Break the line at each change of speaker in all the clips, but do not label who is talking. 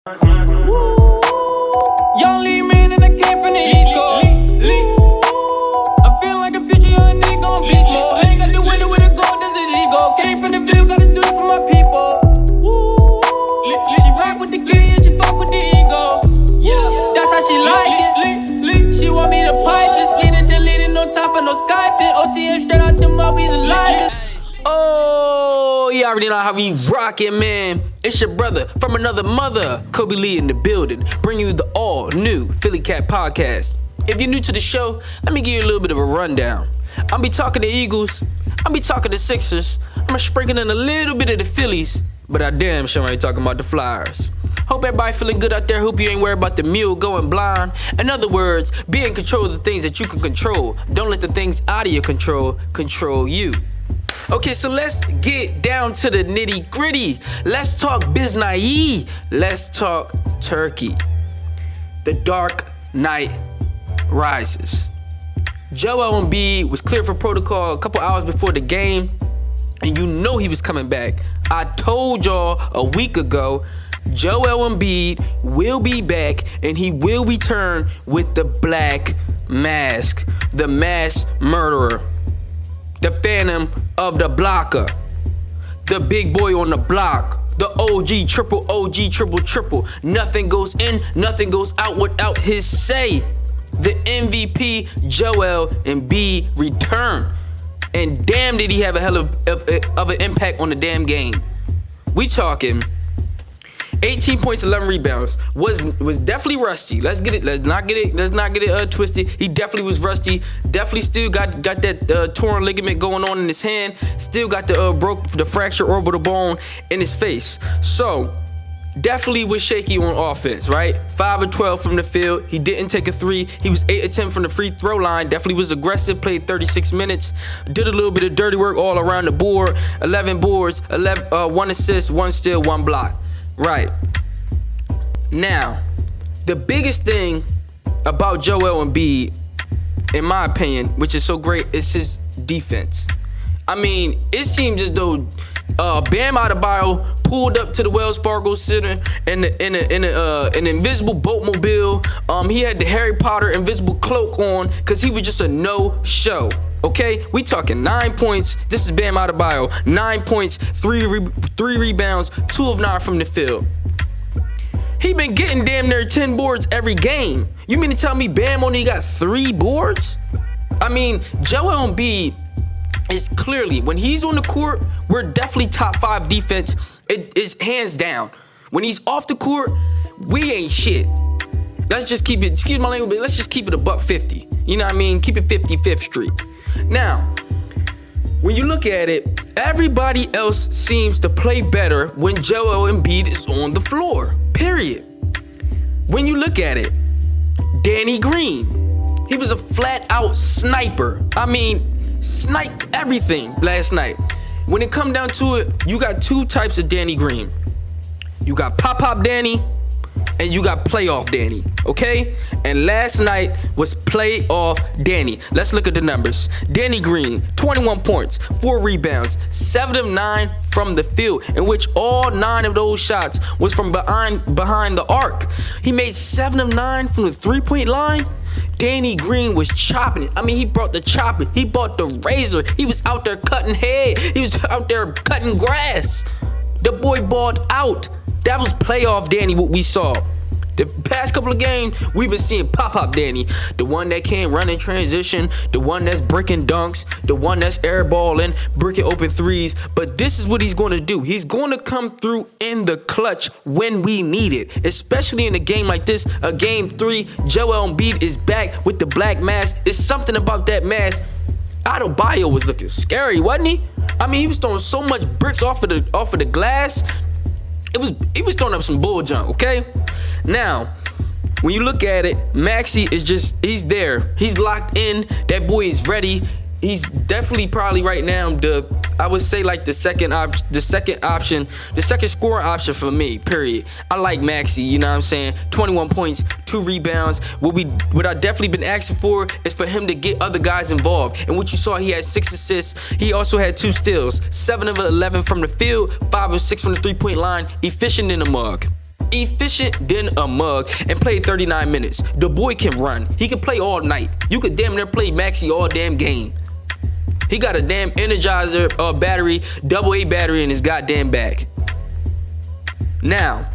Young Lee man and I came from the East Coast. I feel like a future young nigga gon' beast mode. Hang out the window with a gold, that's his ego. Came from the Ville, gotta do it for my people. She rap with the gang and she fuck with the ego. Yeah, that's how she like it. She want me to pipe, just get it deleted, no time for no Skyping. OTM straight out the mud, we the lightest.
Oh, you already know how we rockin', man. It's your brother from another mother, Kobe Lee in the building, bringing you the all-new Philly Cat Podcast. If you're new to the show, let me give you a little bit of a rundown. I'll be talking to Eagles, I'll be talking to Sixers, I'm gonna sprinkle in a little bit of the Phillies, but I damn sure ain't talking about the Flyers. Hope everybody feeling good out there. Hope you ain't worried about the mule going blind. In other words, be in control of the things that you can control. Don't let the things out of your control you. Okay, so let's get down to the nitty gritty. Let's talk Biznae. Let's talk Turkey. The Dark Knight Rises. Joel Embiid was cleared for protocol a couple hours before the game, and you know he was coming back. I told y'all a week ago, Joel Embiid will be back, and he will return with the black mask, the mass murderer. The Phantom of the Blocker, the big boy on the block, the OG, triple OG, triple. Nothing goes in, nothing goes out without his say. The MVP, Joel Embiid, return. And damn did he have a hell of an impact on the damn game. We talking 18 points, 11 rebounds. Was definitely rusty. Let's not get it twisted. He definitely was rusty. Definitely still got that torn ligament going on in his hand. Still got the fractured orbital bone in his face. So definitely was shaky on offense, right? 5 of 12 from the field. He didn't take a three. He was 8 of 10 from the free throw line. Definitely was aggressive. Played 36 minutes. Did a little bit of dirty work all around the board. 11 boards, 1 assist, 1 steal, 1 block. Right. Now, the biggest thing about Joel Embiid, in my opinion, which is so great, is his defense. I mean, it seems as though Bam Adebayo pulled up to the Wells Fargo Center in an invisible boatmobile. He had the Harry Potter invisible cloak on because he was just a no-show. Okay, we talking 9 points. This is Bam Adebayo. 9 points, 3 rebounds, 2 of 9 from the field. He been getting damn near 10 boards every game. You mean to tell me Bam only got 3 boards? I mean, Joel Embiid is clearly, when he's on the court, we're definitely top 5 defense. It is hands down. When he's off the court, we ain't shit. Let's just keep it, excuse my language, but let's just keep it $150. You know what I mean? Keep it 55th Street. Now, when you look at it, everybody else seems to play better when Joel Embiid is on the floor. Period. When you look at it, Danny Green, he was a flat-out sniper. I mean, sniped everything last night. When it come down to it, you got 2 types of Danny Green. You got Pop Danny, and you got playoff Danny, okay? And last night was playoff Danny. Let's look at the numbers. Danny Green, 21 points, 4 rebounds, 7 of 9 from the field, in which all 9 of those shots was from behind the arc. He made 7 of 9 from the 3-point line. Danny Green was chopping it. I mean, he brought the chopper. He brought the razor. He was out there cutting head. He was out there cutting grass. The boy balled out. That was playoff Danny, what we saw. The past couple of games, we've been seeing pop Danny. The one that can't run in transition, the one that's breaking dunks, the one that's airballing, breaking open threes. But this is what he's going to do. He's going to come through in the clutch when we need it. Especially in a game like this, a game 3, Joel Embiid is back with the black mask. It's something about that mask. Adebayo was looking scary, wasn't he? I mean, he was throwing so much bricks off of the glass. He was throwing up some bull junk, okay? Now, when you look at it, Maxey is he's there. He's locked in. That boy is ready. He's definitely probably right now I would say like the second scoring option for me, period. I like Maxey, you know what I'm saying? 21 points, 2 rebounds. What I definitely been asking for is for him to get other guys involved. And what you saw, he had 6 assists. He also had 2 steals, 7 of 11 from the field, 5 of 6 from the 3-point line, efficient in the mug. efficient than a mug and played 39 minutes. The boy can run. He can play all night. You could damn near play Maxey all damn game. He got a damn Energizer battery, AA battery in his goddamn bag. Now,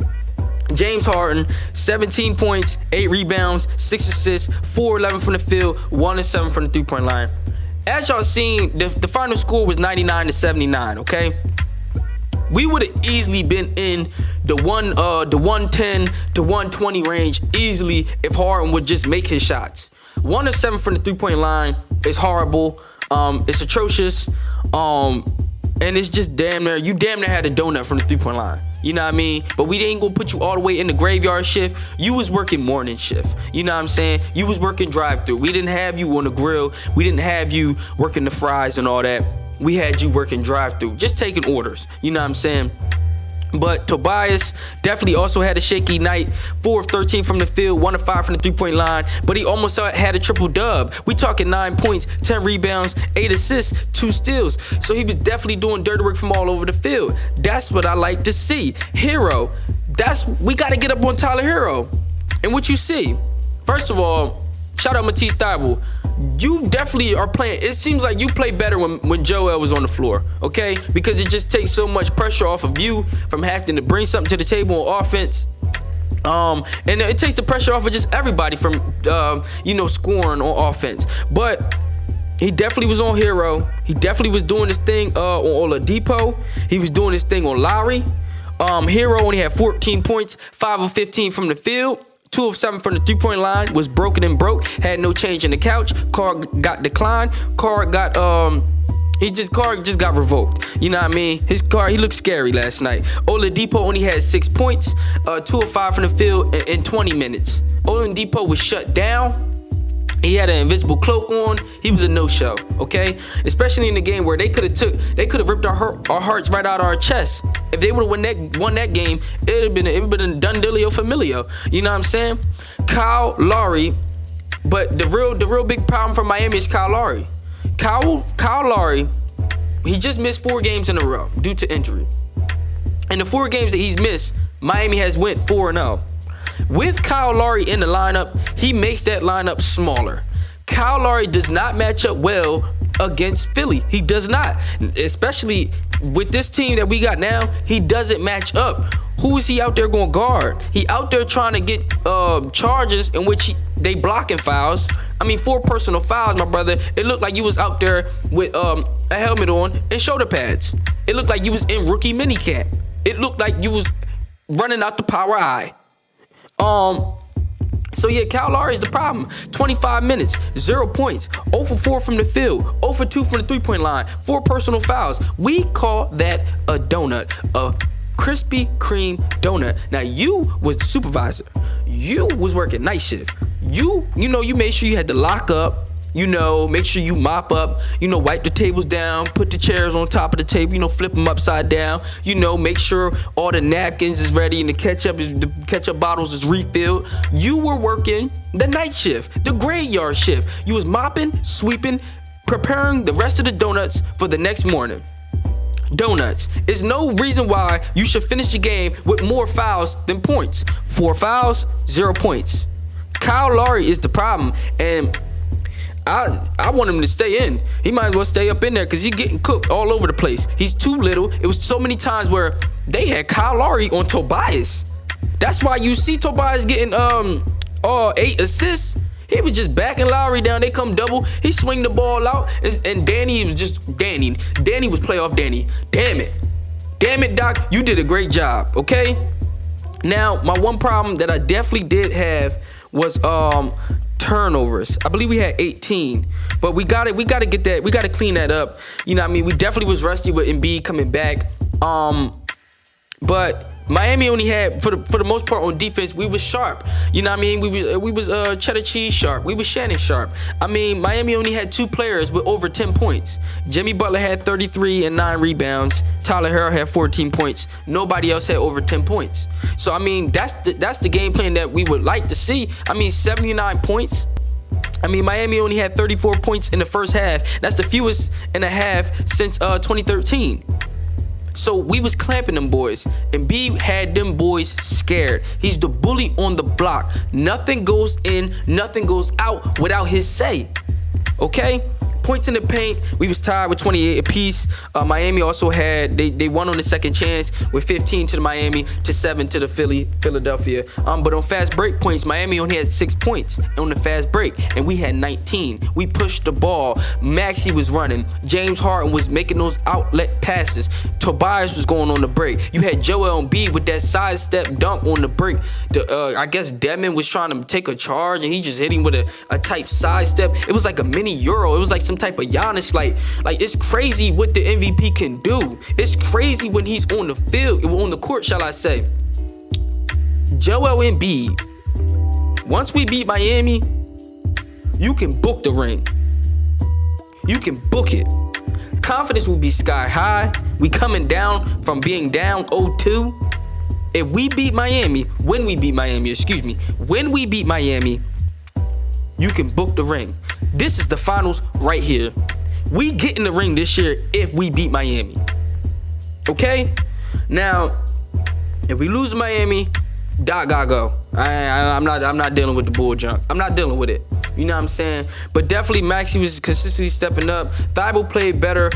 James Harden, 17 points, 8 rebounds, 6 assists, 4-11 from the field, 1-7 from the three-point line. As y'all seen, the final score was 99-79, okay? We would have easily been in the 110 to 120 range easily if Harden would just make his shots. 1-7 from the three-point line is horrible. It's atrocious. And it's just damn near had a donut from the three-point line. You know what I mean? But we ain't gonna put you all the way in the graveyard shift. You was working morning shift. You know what I'm saying? You was working drive-through. We didn't have you on the grill. We didn't have you working the fries and all that. We had you working drive-through, just taking orders. You know what I'm saying? But Tobias definitely also had a shaky night. 4 of 13 from the field, 1 of 5 from the three-point line. But he almost had a triple dub. We talking 9 points, 10 rebounds, 8 assists, 2 steals. So he was definitely doing dirty work from all over the field. That's what I like to see. Hero, we got to get up on Tyler Hero. And what you see, first of all, shout out Matisse Thybulle. You definitely are playing. It seems like you play better when Joel was on the floor, okay? Because it just takes so much pressure off of you from having to bring something to the table on offense. And it takes the pressure off of just everybody from, scoring on offense. But he definitely was on Hero. He definitely was doing his thing on Oladipo. He was doing his thing on Lowry. Hero only had 14 points, 5 of 15 from the field. 2 of 7 from the three-point line, was broken and broke, had no change in the couch. Carr got declined. Carr just got revoked. You know what I mean? He looked scary last night. Oladipo only had 6 points, 2 of 5 from the field in 20 minutes. Oladipo was shut down. He had an invisible cloak on. He was a no-show, okay? Especially in the game where they could have ripped our hearts right out of our chests. If they would have won that game, it would have been a done dealio familio. You know what I'm saying? Kyle Lowry, but the real big problem for Miami is Kyle Lowry. Kyle Lowry, he just missed 4 games in a row due to injury. And the 4 games that he's missed, Miami has went 4-0. With Kyle Lowry in the lineup, he makes that lineup smaller. Kyle Lowry does not match up well against Philly. He does not. Especially with this team that we got now, he doesn't match up. Who is he out there going to guard? He out there trying to get charges in which they blocking fouls. 4 personal fouls, my brother. It looked like you was out there with a helmet on and shoulder pads. It looked like you was in rookie minicamp. It looked like you was running out the power eye. So yeah, Kyle Lowry is the problem. 25 minutes, 0 points, 0 for 4 from the field, 0 for 2 from the three-point line, 4 personal fouls. We call that a donut, a Krispy Kreme donut. Now you was the supervisor. You was working night shift. You made sure you had to lock up. Make sure you mop up, wipe the tables down, put the chairs on top of the table, flip them upside down, make sure all the napkins is ready and the ketchup bottles is refilled. You were working the night shift, the graveyard shift. You was mopping, sweeping, preparing the rest of the donuts for the next morning. Donuts. There's no reason why you should finish the game with more fouls than points. 4 fouls, 0 points. Kyle Lowry is the problem, and I want him to stay in. He might as well stay up in there because he's getting cooked all over the place. He's too little. It was so many times where they had Kyle Lowry on Tobias. That's why you see Tobias getting 8 assists. He was just backing Lowry down. They come double. He swing the ball out, and Danny was just Danny. Danny was playoff Danny. Damn it, Doc. You did a great job. Okay. Now, my one problem that I definitely did have was turnovers. I believe we had 18, but we gotta get that. We gotta clean that up. We definitely was rusty with Embiid coming back. But Miami only had, for the most part on defense, we was sharp. We was cheddar cheese sharp. We was Shannon sharp. Miami only had 2 players with over 10 points. Jimmy Butler had 33 and 9 rebounds. Tyler Hero had 14 points. Nobody else had over 10 points. So that's the game plan that we would like to see. 79 points. Miami only had 34 points in the first half. That's the fewest in a half since 2013. So we was clamping them boys, and B had them boys scared. He's the bully on the block. Nothing goes in, nothing goes out without his say. Okay? Points in the paint, we was tied with 28 apiece. Miami also had, they won on the second chance with 15 to the Miami to 7 to the Philadelphia. But on fast break points, Miami only had 6 points on the fast break, and we had 19. We pushed the ball. Maxey was running. James Harden was making those outlet passes. Tobias was going on the break. You had Joel Embiid with that sidestep dunk on the break. I guess Devin was trying to take a charge, and he just hit him with a type sidestep. It was like a mini Euro. It was like some type of Giannis. Like it's crazy what the MVP can do. It's crazy when he's on the field, on the court, shall I say. Joel Embiid, once we beat Miami, you can book the ring. You can book it. Confidence will be sky high. We coming down from being down 0-2. If we beat Miami, when we beat Miami, you can book the ring. This is the finals right here. We get in the ring this year if we beat Miami. Okay? Now, if we lose Miami, Doc gotta go. I'm not dealing with the bull junk. I'm not dealing with it. You know what I'm saying? But definitely Maxey was consistently stepping up. Thibault played better.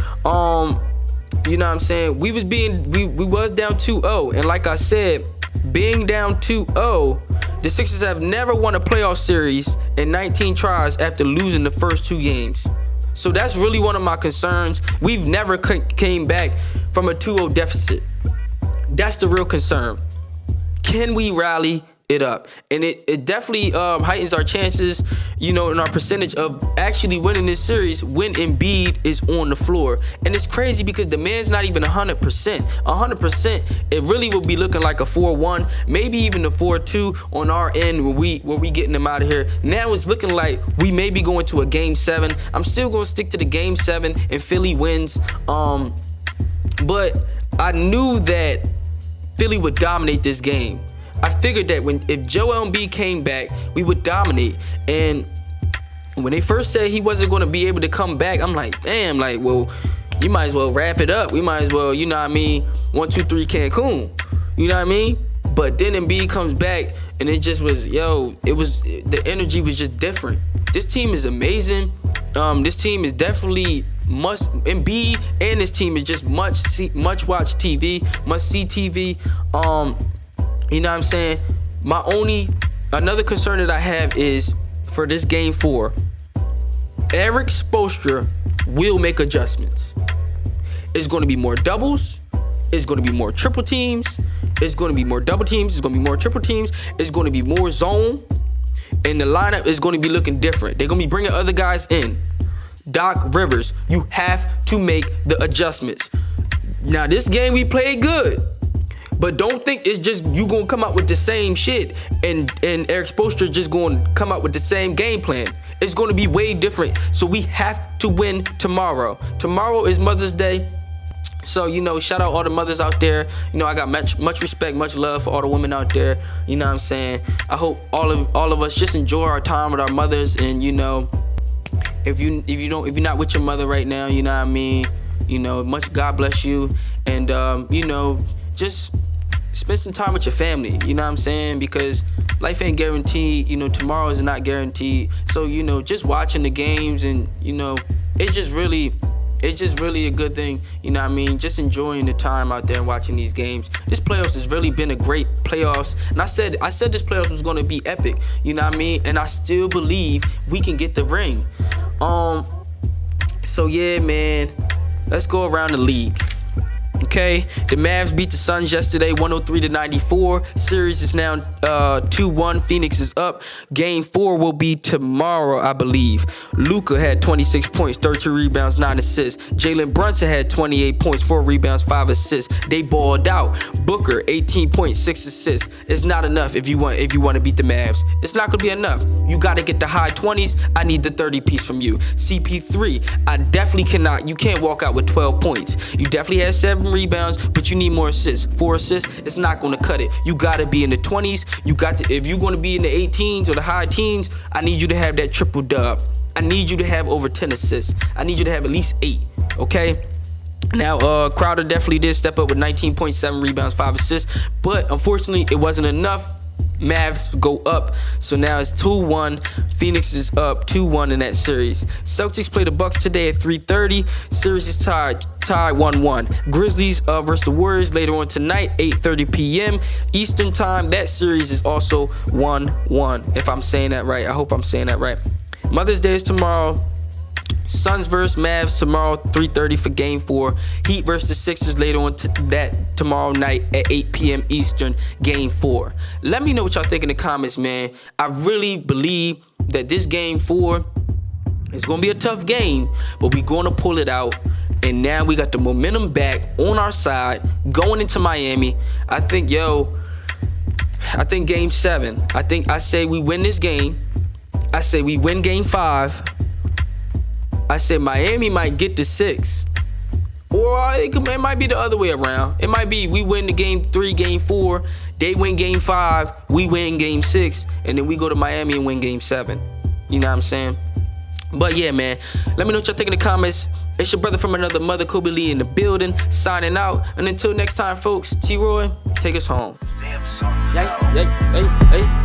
You know what I'm saying? We was down 2-0, and like I said, being down 2-0, the Sixers have never won a playoff series in 19 tries after losing the first 2 games. So that's really one of my concerns. We've never came back from a 2-0 deficit. That's the real concern. Can we rally it up? And it definitely heightens our chances, you know, in our percentage of actually winning this series when Embiid is on the floor. And it's crazy because the man's not even 100%. 100%, it really will be looking like a 4-1, maybe even a 4-2 on our end where we getting them out of here. Now it's looking like we may be going to a Game 7. I'm still going to stick to the Game 7 and Philly wins. But I knew that Philly would dominate this game. I figured that if Joel Embiid came back, we would dominate. And when they first said he wasn't going to be able to come back, I'm like, damn, like, well, you might as well wrap it up. We might as well, you know what I mean, 1, 2, 3 Cancun. You know what I mean? But then Embiid comes back, and it just was, the energy was just different. This team is amazing. This team is definitely Embiid, and this team is just much watch TV, must see TV. You know what I'm saying? Another concern that I have is for this Game 4, Erik Spoelstra will make adjustments. It's going to be more doubles. It's going to be more triple teams. It's going to be more double teams. It's going to be more triple teams. It's going to be more zone. And the lineup is going to be looking different. They're going to be bringing other guys in. Doc Rivers, you have to make the adjustments. Now, this game we played good. But don't think it's just you gonna come out with the same shit and Erik Spoelstra just gonna come out with the same game plan. It's gonna be way different. So we have to win tomorrow. Tomorrow is Mother's Day. So, you know, shout out all the mothers out there. You know, I got much respect, much love for all the women out there. You know what I'm saying? I hope all of us just enjoy our time with our mothers. And, you know, if you're not with your mother right now, you know what I mean? You know, much God bless you. And you know, just spend some time with your family, you know what I'm saying? Because life ain't guaranteed, you know, tomorrow is not guaranteed. So, you know, just watching the games and, you know, it's just really a good thing, you know what I mean? Just enjoying the time out there and watching these games. This playoffs has really been a great playoffs. And I said this playoffs was going to be epic, you know what I mean? And I still believe we can get the ring. So yeah, man, let's go around the league. Okay, the Mavs beat the Suns yesterday, 103-94. Series is now 2-1. Phoenix is up. Game 4 will be tomorrow, I believe. Luka had 26 points, 13 rebounds, 9 assists. Jalen Brunson had 28 points, 4 rebounds, 5 assists. They balled out. Booker, 18 points, 6 assists. It's not enough if you want to beat the Mavs. It's not gonna be enough. You gotta get the high 20s. I need the 30 piece from you. CP3, I definitely cannot. You can't walk out with 12 points. You definitely had 7 rebounds, but you need more assists. 4 assists, it's not going to cut it. You got to be in the 20s. If you're going to be in the 18s or the high teens, I need you to have that triple dub. I need you to have over 10 assists. I need you to have at least 8, okay? Now, Crowder definitely did step up with 19.7 rebounds, 5 assists, but unfortunately, it wasn't enough. Mavs go up, so now it's 2-1. Phoenix is up 2-1 in that series. Celtics play the Bucks today at 3:30. Series is tied 1-1. Grizzlies versus the Warriors later on tonight, 8:30 p.m. Eastern time. That series is also 1-1. If I'm saying that right, I hope I'm saying that right. Mother's Day is tomorrow. Suns versus Mavs tomorrow, 3:30 for Game 4. Heat versus the Sixers later on that tomorrow night at 8 p.m. Eastern, Game 4. Let me know what y'all think in the comments, man. I really believe that this Game 4 is going to be a tough game, but we're going to pull it out. And now we got the momentum back on our side going into Miami. I think Game 7. I say we win this game. I say we win Game 5. I said Miami might get to 6. Or it might be the other way around. It might be we win the Game 3, Game 4. They win Game 5. We win Game 6. And then we go to Miami and win Game 7. You know what I'm saying? But yeah, man. Let me know what y'all think in the comments. It's your brother from another mother, Kobe Lee, in the building. Signing out. And until next time, folks. T-Roy, take us home.
Hey.